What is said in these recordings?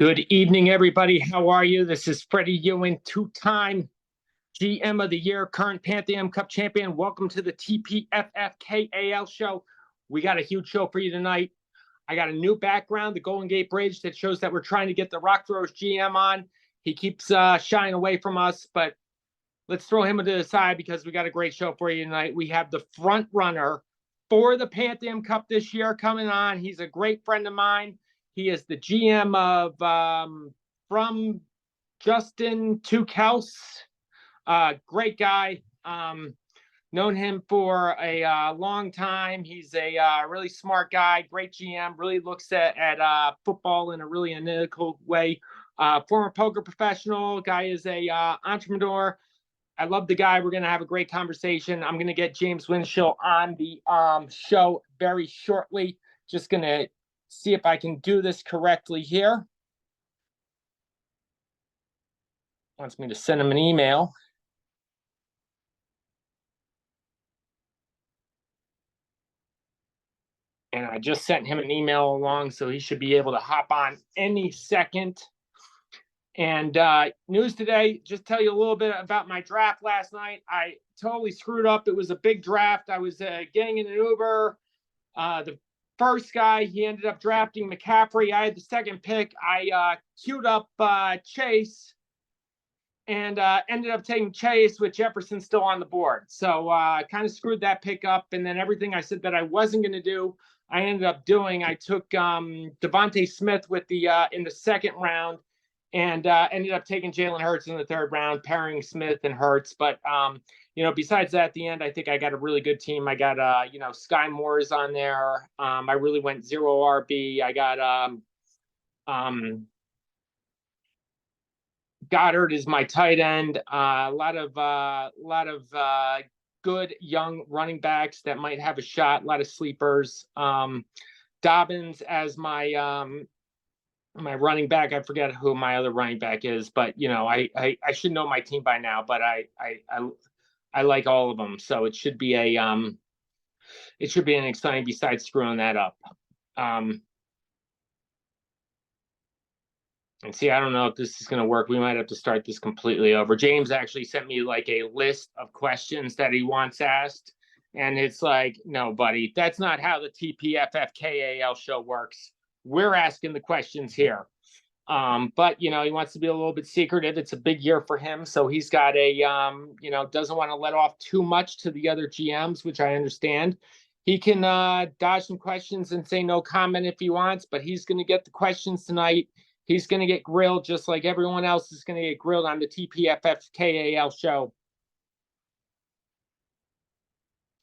Good evening, everybody. How are you? This is Freddie Ewing, two-time GM of the Year, current Pantium Cup champion. Welcome to the TPFFKAL Show. We got a huge show for you tonight. I got a new background, the Golden Gate Bridge, that shows that we're trying to get the Rock Throwers GM on. He keeps shying away from us, but let's throw him to the side because we got a great show for you tonight. We have the front runner for the Pantium Cup this year coming on. He's a great friend of mine. He is the GM of From Justin to Kels. Great guy. Known him for a long time. He's a really smart guy, great GM, really looks at football in a really analytical way. Former poker professional, guy is a entrepreneur. I love the guy. We're going to have a great conversation. I'm going to get James Winschel on the show very shortly. Just going to see if I can do this correctly here. Wants me to send him an email. And I just sent him an email along, so he should be able to hop on any second. And news today, just tell you a little bit about my draft last night. I totally screwed up. It was a big draft. I was getting in an Uber. The first guy, he ended up drafting McCaffrey. I had the second pick. I queued up Chase and ended up taking Chase with Jefferson still on the board. So I kind of screwed that pick up. And then everything I said that I wasn't going to do, I ended up doing. I took Devontae Smith with the in the second round and ended up taking Jalen Hurts in the third round, pairing Smith and Hurts. But besides that, at the end, I think I got a really good team. I got, Sky Moore's on there. I really went zero RB. I got Goddard is my tight end. A lot of good young running backs that might have a shot. A lot of sleepers. Dobbins as my my running back. I forget who my other running back is, but I should know my team by now. But I like all of them, so it should be an exciting. Besides screwing that up, and see, I don't know if this is going to work. We might have to start this completely over. James actually sent me like a list of questions that he wants asked, and it's like, no, buddy, that's not how the TPFFKAL show works. We're asking the questions here. But he wants to be a little bit secretive. It's a big year for him, so he's got a doesn't want to let off too much to the other GMs, which I understand. He can dodge some questions and say no comment if he wants, but he's going to get the questions tonight. He's going to get grilled just like everyone else is going to get grilled on the TPFFKAL show.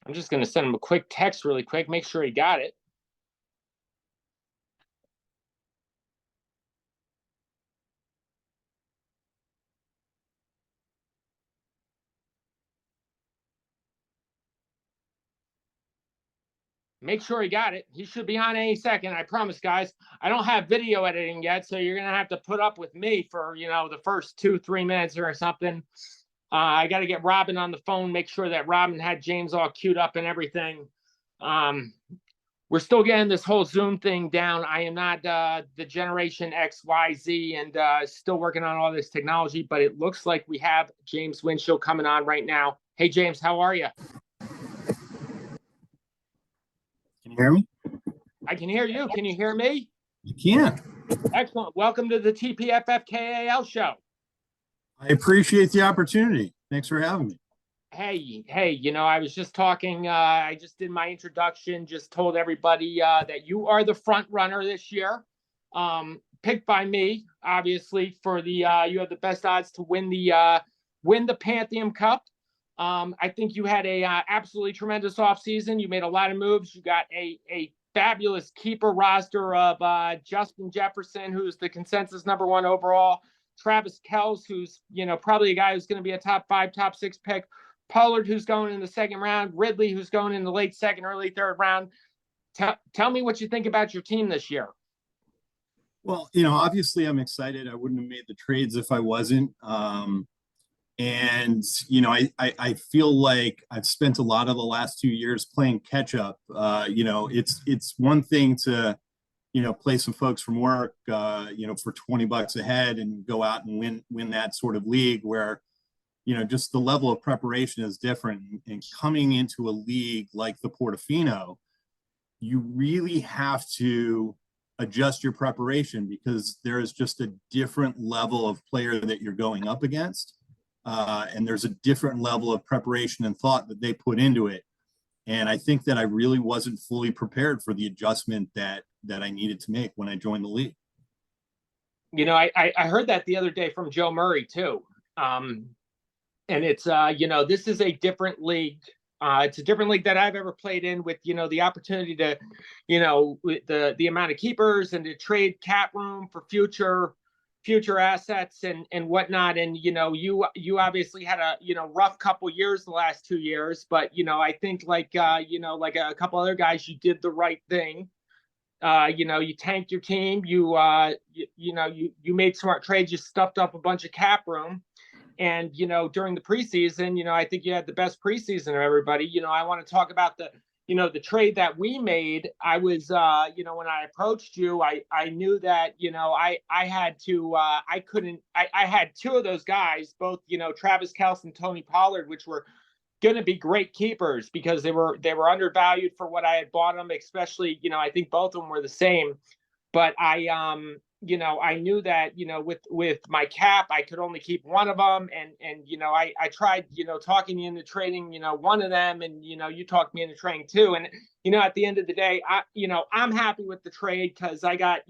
I'm just going to send him a quick text really quick, make sure he got it. Make sure he got it. He should be on any second. I promise, guys. I don't have video editing yet, so you're going to have to put up with me for, the first 2-3 minutes or something. I got to get Robin on the phone, make sure that Robin had James all queued up and everything. We're still getting this whole Zoom thing down. I am not the Generation X, Y, Z, and still working on all this technology, but it looks like we have James Winschel coming on right now. Hey, James, how are you? Can you hear me? I can hear you. Can you hear me? You can. Excellent. Welcome to the TPFFKAL show. I appreciate the opportunity. Thanks for having me. Hey, I was just talking. I just did my introduction, just told everybody that you are the front runner this year. Picked by me, obviously, for the you have the best odds to win the Pantium Cup. I think you had a absolutely tremendous offseason. You made a lot of moves. You got a fabulous keeper roster of Justin Jefferson, who's the consensus #1 overall. Travis Kelce, who's probably a guy who's going to be a top 5, top 6 pick. Pollard, who's going in the second round. Ridley, who's going in the late second, early third round. Tell me what you think about your team this year. Well, obviously I'm excited. I wouldn't have made the trades if I wasn't. And, I feel like I've spent a lot of the last 2 years playing catch up. It's one thing to, play some folks from work, for $20 a head and go out and win that sort of league where, just the level of preparation is different. And coming into a league like the Portofino, you really have to adjust your preparation because there is just a different level of player that you're going up against. And there's a different level of preparation and thought that they put into it. And I think that I really wasn't fully prepared for the adjustment that I needed to make when I joined the league. I heard that the other day from Joe Murray too. And it's, this is a different league. It's a different league that I've ever played in with, the opportunity to, with the amount of keepers and to trade cap room for future assets and whatnot. And, you obviously had a, rough couple years the last 2 years, but, I think like a couple other guys, you did the right thing. You tanked your team, you made smart trades, you stuffed up a bunch of cap room. And, during the preseason, I think you had the best preseason of everybody. I want to talk about the trade that we made. I was, when I approached you, I knew that, I had to, I had two of those guys, both, Travis Kelce and Tony Pollard, which were going to be great keepers because they were undervalued for what I had bought them, especially, I think both of them were the same. But I knew that, with my cap, I could only keep one of them. And I tried, talking you into trading, one of them. And, you talked me into trading two. And, at the end of the day, I'm happy with the trade because I got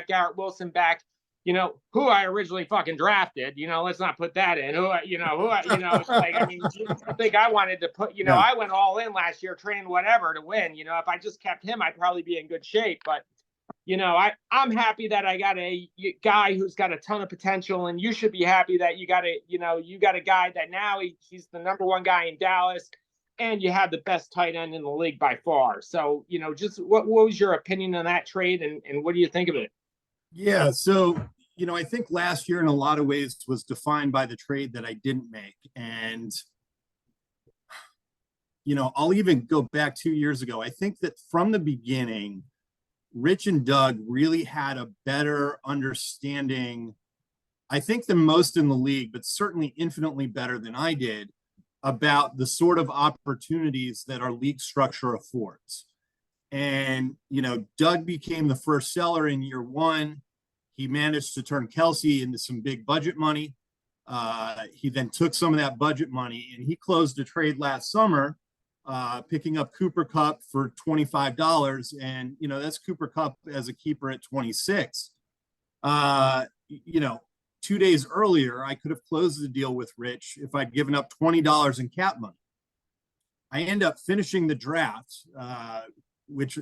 Garrett Wilson back, who I originally fucking drafted. Let's not put that in. It's like, I mean, I think I wanted to put, I went all in last year, trading whatever to win. If I just kept him, I'd probably be in good shape. But I'm happy that I got a guy who's got a ton of potential, and you should be happy that you got a guy that now he's the number one guy in Dallas, and you have the best tight end in the league by far. So, just what was your opinion on that trade, and what do you think of it? Yeah, so I think last year in a lot of ways was defined by the trade that I didn't make, and I'll even go back 2 years ago. I think that from the beginning, Rich and Doug really had a better understanding, I think, than most in the league, but certainly infinitely better than I did, about the sort of opportunities that our league structure affords. And, Doug became the first seller in year one. He managed to turn Kelce into some big budget money. He then took some of that budget money and he closed a trade last summer, picking up Cooper Kupp for $25. And, that's Cooper Kupp as a keeper at 26. 2 days earlier, I could have closed the deal with Rich if I'd given up $20 in cap money. I end up finishing the draft, which,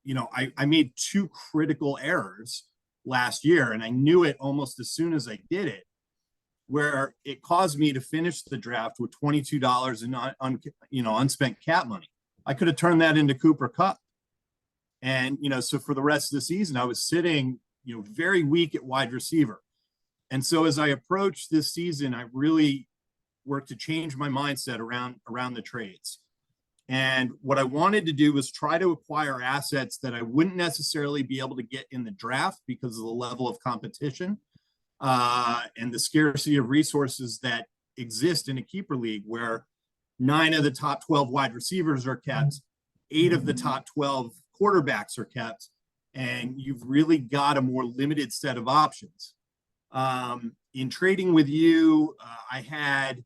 I made two critical errors last year, and I knew it almost as soon as I did it, where it caused me to finish the draft with $22 in unspent cap money. I could have turned that into Cooper Kupp. And, so for the rest of the season, I was sitting, very weak at wide receiver. And so as I approached this season, I really worked to change my mindset around the trades. And what I wanted to do was try to acquire assets that I wouldn't necessarily be able to get in the draft because of the level of competition and the scarcity of resources that exist in a keeper league, where 9 of the top 12 wide receivers are kept, 8 of the top 12 quarterbacks are kept, and you've really got a more limited set of options. In trading with you, I had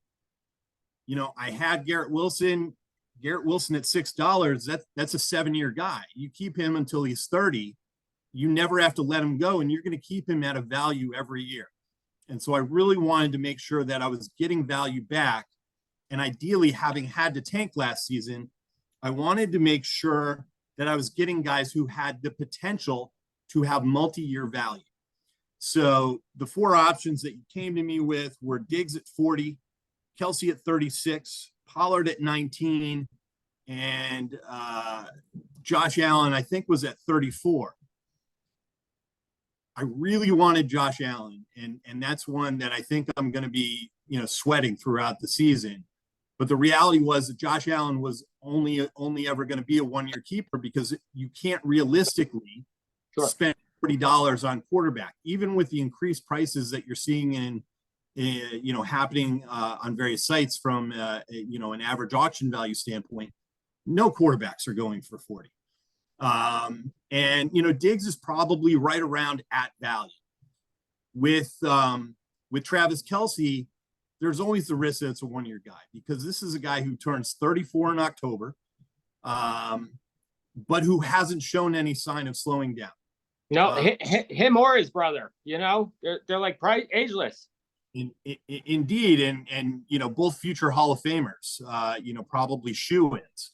Garrett Wilson. Garrett Wilson at $6, that's a 7-year guy. You keep him until he's 30. You never have to let him go, and you're going to keep him at a value every year. And so I really wanted to make sure that I was getting value back. And ideally, having had to tank last season, I wanted to make sure that I was getting guys who had the potential to have multi-year value. So the 4 options that you came to me with were Diggs at 40, Kelce at 36, Pollard at 19, and Josh Allen, I think, was at 34. I really wanted Josh Allen, and that's one that I think I'm going to be, sweating throughout the season. But the reality was that Josh Allen was only ever going to be a 1-year keeper because you can't realistically spend $40 on quarterback, even with the increased prices that you're seeing happening on various sites from, an average auction value standpoint. No quarterbacks are going for 40. Diggs is probably right around at value. With Travis Kelce, there's always the risk that it's a one-year guy, because this is a guy who turns 34 in October, but who hasn't shown any sign of slowing down. No, him or his brother, they're like ageless. Indeed, and both future Hall of Famers, probably shoe-ins.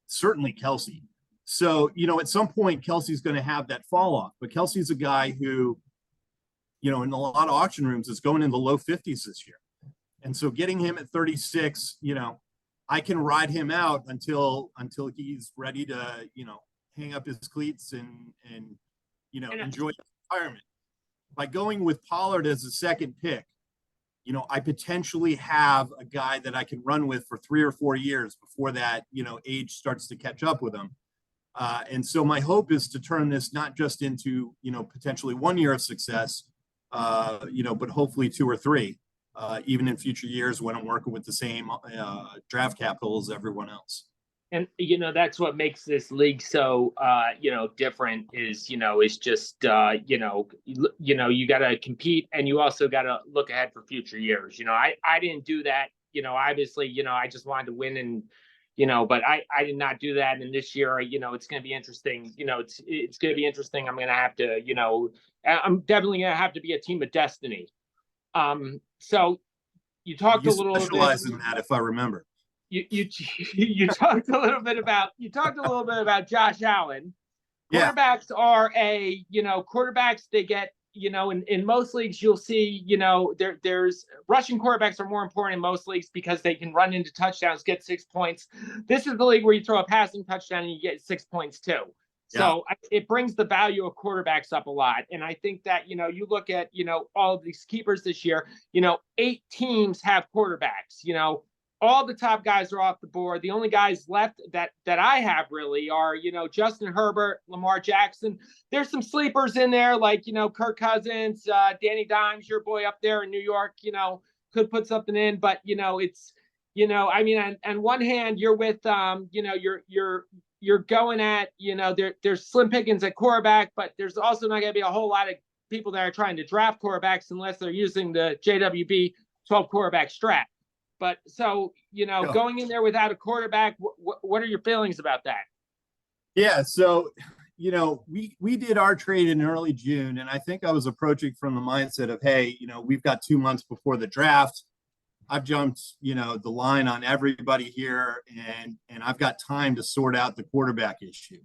Certainly Kelce. So, at some point, Kelsey's going to have that fall off, but Kelsey's a guy who, in a lot of auction rooms is going in the low 50s this year. And so getting him at 36, I can ride him out until he's ready to, hang up his cleats and enjoy his retirement. By going with Pollard as a second pick, I potentially have a guy that I can run with for 3 or 4 years before that, age starts to catch up with him. And so my hope is to turn this not just into, potentially 1 year of success, but hopefully 2 or 3, even in future years when I'm working with the same draft capital as everyone else. And, that's what makes this league so, different is, is just, you got to compete, and you also got to look ahead for future years. I didn't do that, obviously, I just wanted to win, and, but I did not do that. And this year, it's going to be interesting. It's going to be interesting. I'm going to have to, I'm definitely going to have to be a team of destiny. So you talked a little specialize bit in that, if I remember. You talked a little bit about Josh Allen. Quarterbacks are quarterbacks, they get, in most leagues you'll see, there's rushing quarterbacks are more important in most leagues because they can run into touchdowns, get 6 points. This is the league where you throw a passing touchdown and you get 6 points too. So it brings the value of quarterbacks up a lot. And I think that, you look at, all of these keepers this year, 8 teams have quarterbacks, all the top guys are off the board. The only guys left that I have really are, Justin Herbert, Lamar Jackson. There's some sleepers in there like, Kirk Cousins, Danny Dimes, your boy up there in New York, could put something in. But, it's, on one hand, you're with, you're going at, there's slim pickings at quarterback, but there's also not going to be a whole lot of people that are trying to draft quarterbacks unless they're using the JWB 12 quarterback strat. But so, going in there without a quarterback, what are your feelings about that? Yeah. So, we did our trade in early June, and I think I was approaching from the mindset of, hey, we've got 2 months before the draft. I've jumped, the line on everybody here, and I've got time to sort out the quarterback issue.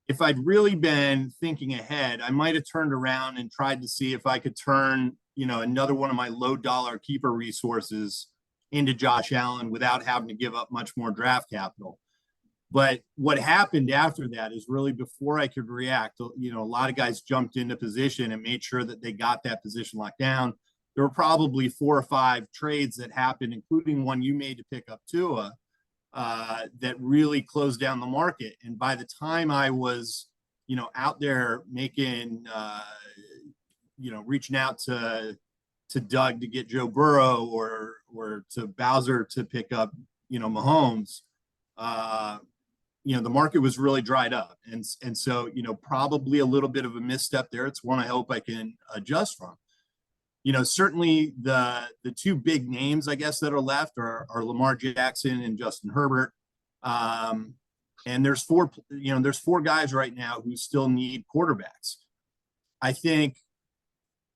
If I'd really been thinking ahead, I might have turned around and tried to see if I could turn, another one of my low dollar keeper resources into Josh Allen without having to give up much more draft capital. But what happened after that is really before I could react, a lot of guys jumped into position and made sure that they got that position locked down. There were probably 4 or 5 trades that happened, including one you made to pick up Tua, that really closed down the market. And by the time I was, out there making, reaching out to Doug to get Joe Burrow or to Bowser to pick up, Mahomes, the market was really dried up. And so, probably a little bit of a misstep there. It's one I hope I can adjust from. Certainly the 2 big names, I guess, that are left are Lamar Jackson and Justin Herbert. And there's 4 guys right now who still need quarterbacks. I think,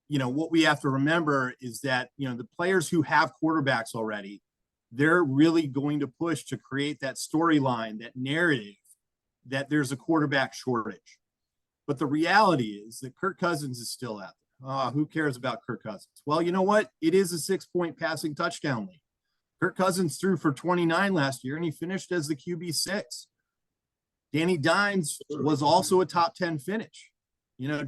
what we have to remember is that, the players who have quarterbacks already, they're really going to push to create that storyline, that narrative that there's a quarterback shortage. But the reality is that Kirk Cousins is still out there. Who cares about Kirk Cousins? Well, you know what? It is a 6-point passing touchdown league. Kirk Cousins threw for 29 last year, and he finished as the QB6. Danny Dimes was also a top 10 finish.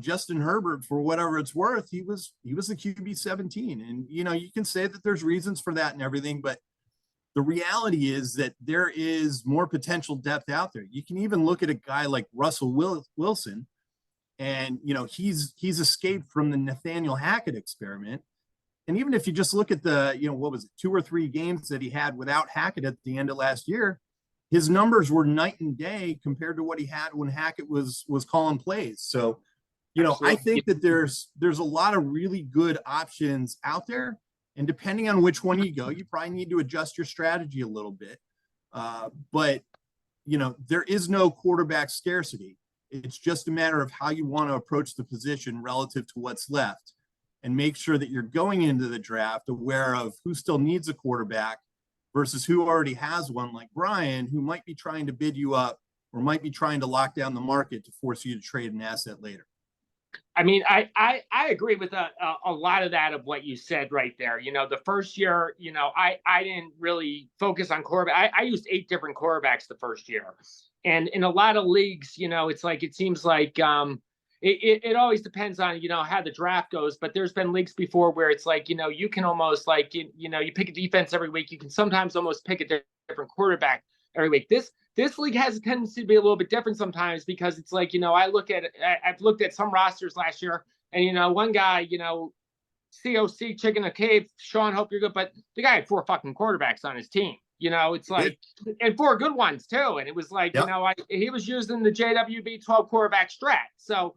Justin Herbert, for whatever it's worth, he was the QB 17. And, you can say that there's reasons for that and everything, but the reality is that there is more potential depth out there. You can even look at a guy like Russell Wilson, and he's escaped from the Nathaniel Hackett experiment. And even if you just look at the, what was it, 2 or 3 games that he had without Hackett at the end of last year, his numbers were night and day compared to what he had when Hackett was calling plays. So, I think that there's a lot of really good options out there. And depending on which one you go, you probably need to adjust your strategy a little bit. But, there is no quarterback scarcity. It's just a matter of how you want to approach the position relative to what's left, and make sure that you're going into the draft aware of who still needs a quarterback versus who already has one, like Brian, who might be trying to bid you up or might be trying to lock down the market to force you to trade an asset later. I mean, I agree with a lot of that of what you said right there. The first year, I didn't really focus on quarterback. I used 8 different quarterbacks the first year. And in a lot of leagues, it's like, it seems like it always depends on, how the draft goes. But there's been leagues before where it's like, you can almost like, you pick a defense every week. You can sometimes almost pick a different quarterback every week. This league has a tendency to be a little bit different sometimes, because it's like, I've looked at some rosters last year, and, one guy, COC, Chicken a Cave, Sean, hope you're good. But the guy had 4 fucking quarterbacks on his team. It's like, and 4 good ones too. And it was like, yep. He was using the JWB 12 quarterback strat. So,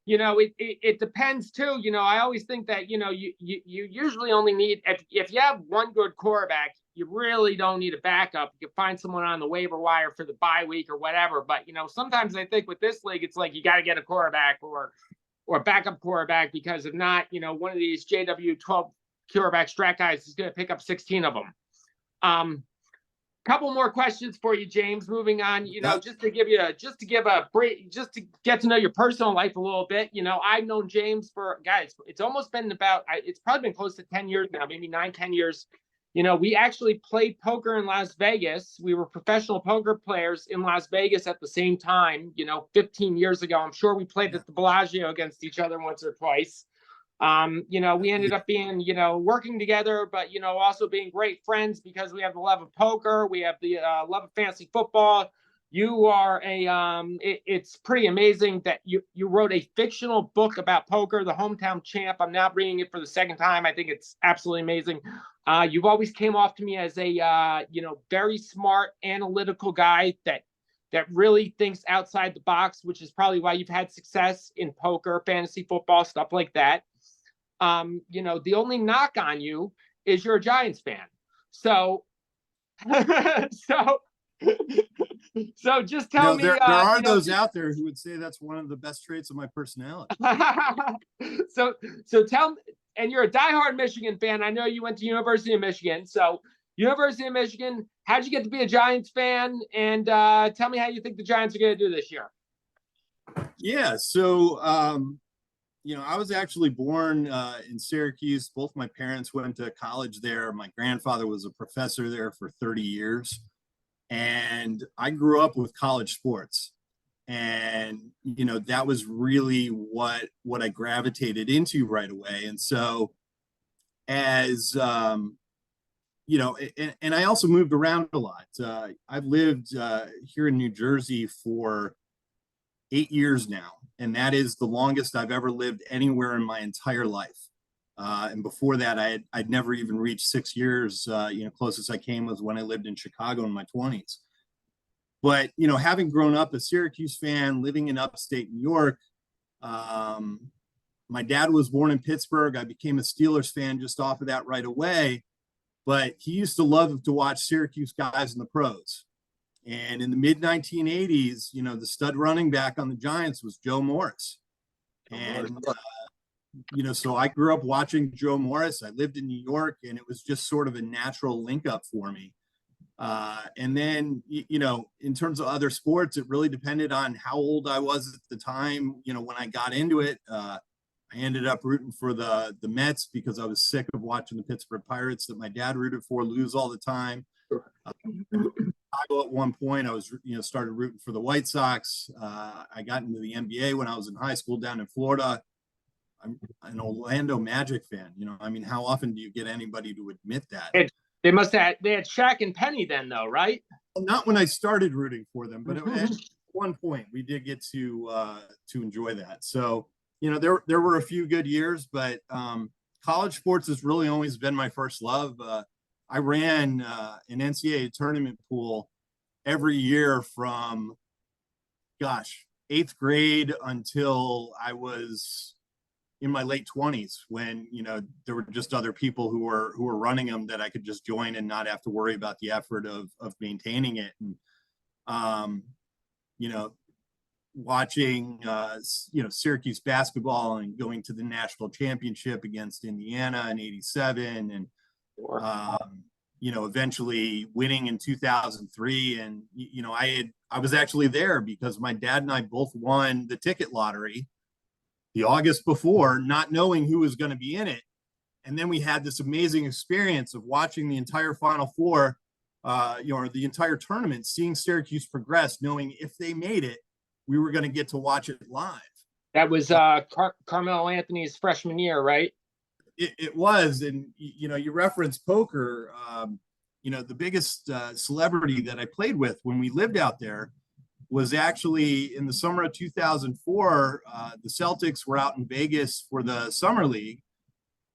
it depends too. I always think that, you usually only need, if you have one good quarterback, you really don't need a backup. You can find someone on the waiver wire for the bye week or whatever. But, sometimes I think with this league, it's like, you got to get a quarterback or a backup quarterback, because if not, one of these JW 12 quarterback strat guys is going to pick up 16 of them. Couple more questions for you, James. Moving on, just to get to know your personal life a little bit. I've known James for, guys, it's almost been it's probably been close to 10 years now, maybe 9-10 years. We actually played poker in Las Vegas. We were professional poker players in Las Vegas at the same time, 15 years ago. I'm sure we played at the Bellagio against each other once or twice. We ended up being, working together, but, also being great friends, because we have the love of poker. We have the love of fantasy football. You are it's pretty amazing that you wrote a fictional book about poker, The Hometown Champ. I'm now reading it for the second time. I think it's absolutely amazing. You've always came off to me as a, very smart, analytical guy that really thinks outside the box, which is probably why you've had success in poker, fantasy football, stuff like that. The only knock on you is you're a Giants fan. So, so just tell me. There are those out there who would say that's one of the best traits of my personality. So tell me, and you're a diehard Michigan fan. I know you went to University of Michigan. So University of Michigan, how'd you get to be a Giants fan? And tell me how you think the Giants are going to do this year. Yeah. So, I was actually born in Syracuse. Both my parents went to college there. My grandfather was a professor there for 30 years. And I grew up with college sports. And, that was really what I gravitated into right away. And so as, and I also moved around a lot. I've lived here in New Jersey for 8 years now. And that is the longest I've ever lived anywhere in my entire life. And before that, I'd never even reached 6 years. Closest I came was when I lived in Chicago in my 20s. But, having grown up a Syracuse fan, living in upstate New York, my dad was born in Pittsburgh. I became a Steelers fan just off of that right away. But he used to love to watch Syracuse guys in the pros. And in the mid 1980s, the stud running back on the Giants was Joe Morris. And, so I grew up watching Joe Morris. I lived in New York, and it was just sort of a natural link up for me. And then, in terms of other sports, it really depended on how old I was at the time. When I got into it, I ended up rooting for the Mets because I was sick of watching the Pittsburgh Pirates that my dad rooted for lose all the time. At one point, I was, started rooting for the White Sox. I got into the NBA when I was in high school down in Florida. I'm an Orlando Magic fan. How often do you get anybody to admit that? They had Shaq and Penny then, though, right? Well, not when I started rooting for them, but at one point we did get to enjoy that. So, you know, there were a few good years, but college sports has really always been my first love. I ran an NCAA tournament pool every year from, gosh, 8th grade until I was in my late 20s, when, you know, there were just other people who were running them that I could just join and not have to worry about the effort of maintaining it. And you know, watching you know, Syracuse basketball and going to the national championship against Indiana in '87, and you know, eventually winning in 2003. And you know, I was actually there because my dad and I both won the ticket lottery the August before, not knowing who was going to be in it. And then we had this amazing experience of watching the entire Final Four, you know, or the entire tournament, seeing Syracuse progress, knowing if they made it, we were going to get to watch it live. That was Carmelo Anthony's freshman year, right? It was. And, you know, you referenced poker. You know, the biggest celebrity that I played with when we lived out there was actually in the summer of 2004. The Celtics were out in Vegas for the summer league,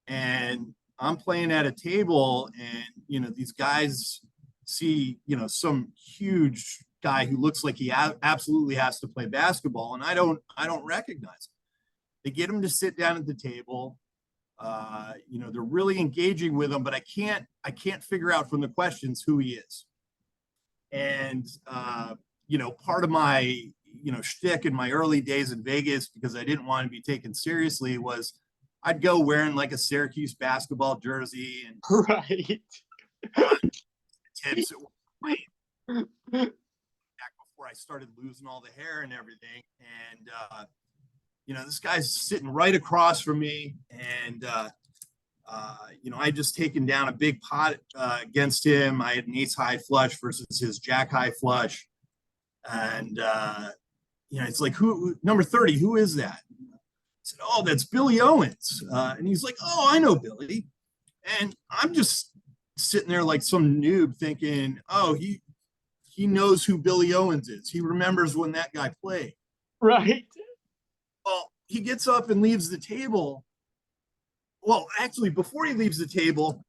and I'm playing at a table, and, you know, these guys see, you know, some huge guy who looks like he absolutely has to play basketball, and I don't recognize him. They get him to sit down at the table. You know, they're really engaging with him, but I can't figure out from the questions who he is. And you know, part of my, you know, shtick in my early days in Vegas, because I didn't want to be taken seriously, was I'd go wearing like a Syracuse basketball jersey and right. Tips back before I started losing all the hair and everything. And you know, this guy's sitting right across from me, and you know, I just taken down a big pot against him. I had an ace high flush versus his jack high flush. And, you know, it's like, who, number 30, who is that? I said, oh, that's Billy Owens. And he's like, oh, I know Billy. And I'm just sitting there like some noob thinking, oh, he knows who Billy Owens is. He remembers when that guy played. Right. Well, he gets up and leaves the table. Well, actually, before he leaves the table,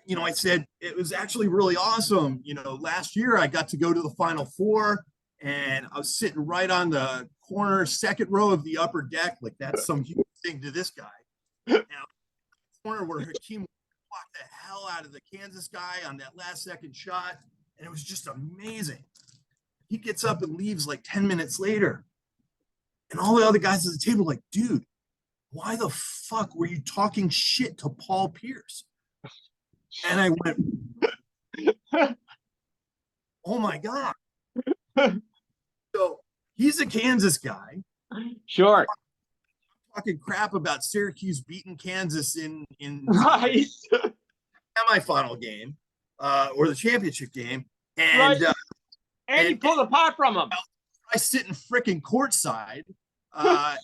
you know, I said, it was actually really awesome. You know, last year I got to go to the Final Four, and I was sitting right on the corner, second row of the upper deck. Like, that's some huge thing to this guy. Now, corner where Hakeem walked the hell out of the Kansas guy on that last second shot, and it was just amazing. He gets up and leaves like 10 minutes later, and all the other guys at the table like, dude, why the fuck were you talking shit to Paul Pierce? And I went, oh my God. So he's a Kansas guy. Sure. Talking crap about Syracuse beating Kansas in right. semifinal game or the championship game. And right. And you pulled a pot from him. I sit in freaking courtside. I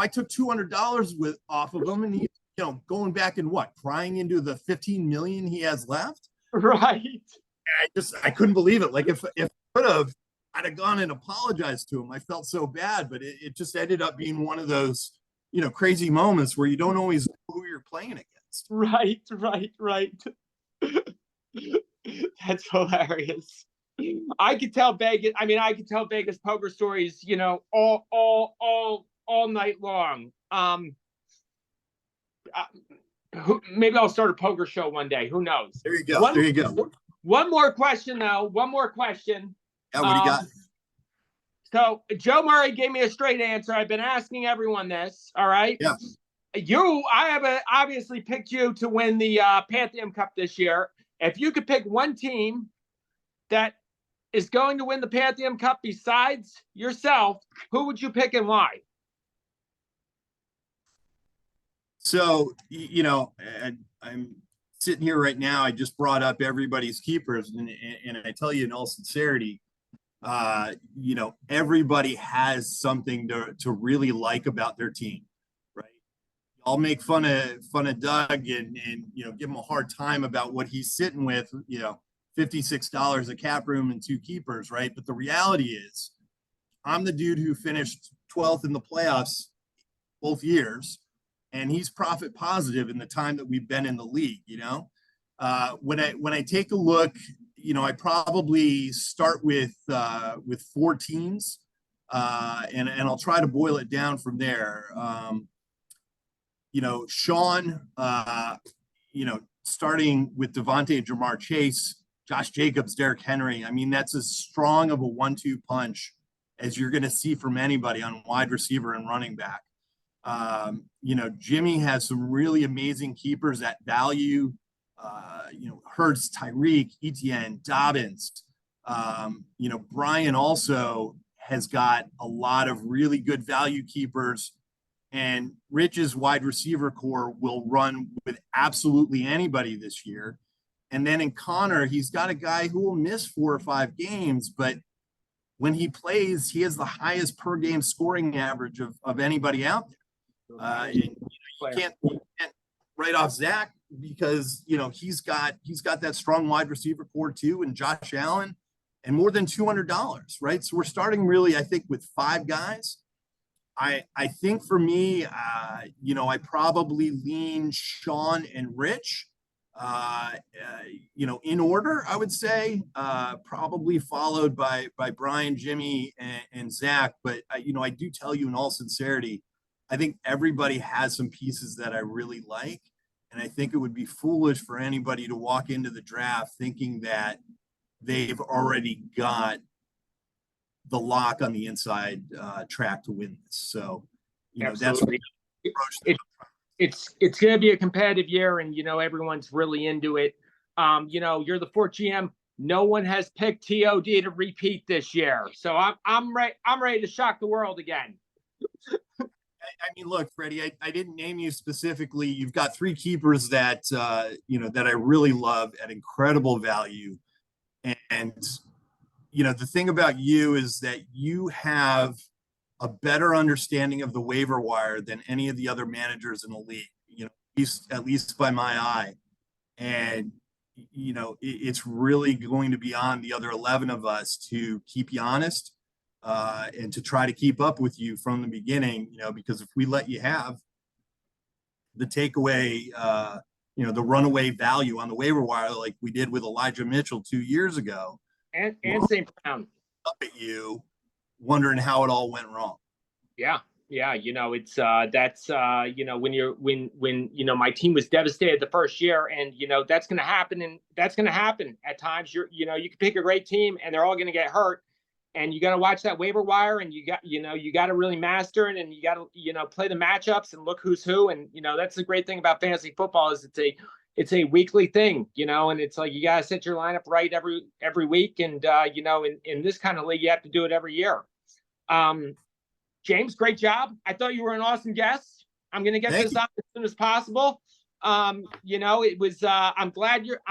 took $200 off of him, and he, you know, going back and crying into the 15 million he has left. Right. I couldn't believe it. Like, if I could have, I'd have gone and apologized to him. I felt so bad, but it just ended up being one of those, you know, crazy moments where you don't always know who you're playing against. Right. That's hilarious. I could tell Vegas poker stories, you know, all night long. Maybe I'll start a poker show one day. Who knows? There you go. One more question, though. One more question. Yeah, what do you got? So Joe Murray gave me a straight answer. I've been asking everyone this. All right. Yeah. I have obviously picked you to win the Pantium Cup this year. If you could pick one team that is going to win the Pantium Cup besides yourself, who would you pick and why? So, you know, I'm sitting here right now. I just brought up everybody's keepers, and I tell you in all sincerity, you know, everybody has something to really like about their team, right? I'll make fun of Doug and give him a hard time about what he's sitting with, $56 a cap room and 2 keepers, right? But the reality is, I'm the dude who finished 12th in the playoffs both years, and he's profit positive in the time that we've been in the league. When I take a look, I probably start with 4 teams, and I'll try to boil it down from there. Sean, starting with Devontae, Jamar Chase, Josh Jacobs, Derrick Henry. I mean, that's as strong of a 1-2 punch as you're going to see from anybody on wide receiver and running back. Jimmy has some really amazing keepers at value. Hurts, Tyreek, Etienne, Dobbins. Brian also has got a lot of really good value keepers, and Rich's wide receiver core will run with absolutely anybody this year. And then in Connor, he's got a guy who will miss 4 or 5 games, but when he plays, he has the highest per game scoring average of anybody out there. You can't write off Zach because he's got that strong wide receiver core too, and Josh Allen, and more than $200, right? So we're starting really, I think, with 5 guys. I think for me, I probably lean Sean and Rich, in order, I would say, probably followed by Brian, Jimmy, and Zach. But, I do tell you in all sincerity, I think everybody has some pieces that I really like. And I think it would be foolish for anybody to walk into the draft thinking that they've already got the lock on the inside track to win this. So, that's what it's going to be a competitive year, and everyone's really into it. You're the 4th GM. No one has picked TOD to repeat this year, so I'm ready to shock the world again. I mean, look, Freddie, I didn't name you specifically. You've got 3 keepers that that I really love at incredible value, and the thing about you is that you have a better understanding of the waiver wire than any of the other managers in the league, at least by my eye. And, it's really going to be on the other 11 of us to keep you honest and to try to keep up with you from the beginning, because if we let you have the takeaway, the runaway value on the waiver wire, like we did with Elijah Mitchell 2 years ago, and St. Brown, up at you, wondering how it all went wrong. Yeah. It's that's when my team was devastated the first year, and that's going to happen, and that's going to happen at times. You can pick a great team and they're all going to get hurt, and you got to watch that waiver wire, and you got to really master it, and you got to play the matchups and look who's who. And that's the great thing about fantasy football is it's a weekly thing, and it's like you got to set your lineup right every week. And, in this kind of league, you have to do it every year. James, great job. I thought you were an awesome guest. I'm going to get this up as soon as possible. It was, I'm glad you're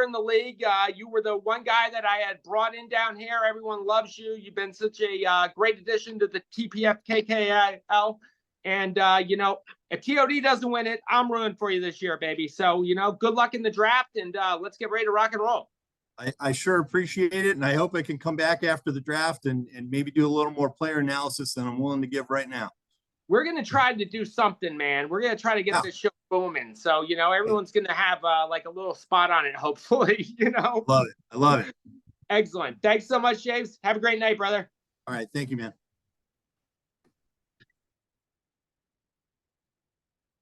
in the league. You were the one guy that I had brought in down here. Everyone loves you. You've been such a great addition to the TPFFKAL. And, if TOD doesn't win it, I'm rooting for you this year, baby. So, good luck in the draft, and let's get ready to rock and roll. I sure appreciate it, and I hope I can come back after the draft and maybe do a little more player analysis than I'm willing to give right now. We're going to try to do something, man. We're going to try to get this show booming. So, everyone's going to have like a little spot on it, hopefully, Love it. I love it. Excellent. Thanks so much, James. Have a great night, brother. All right. Thank you, man.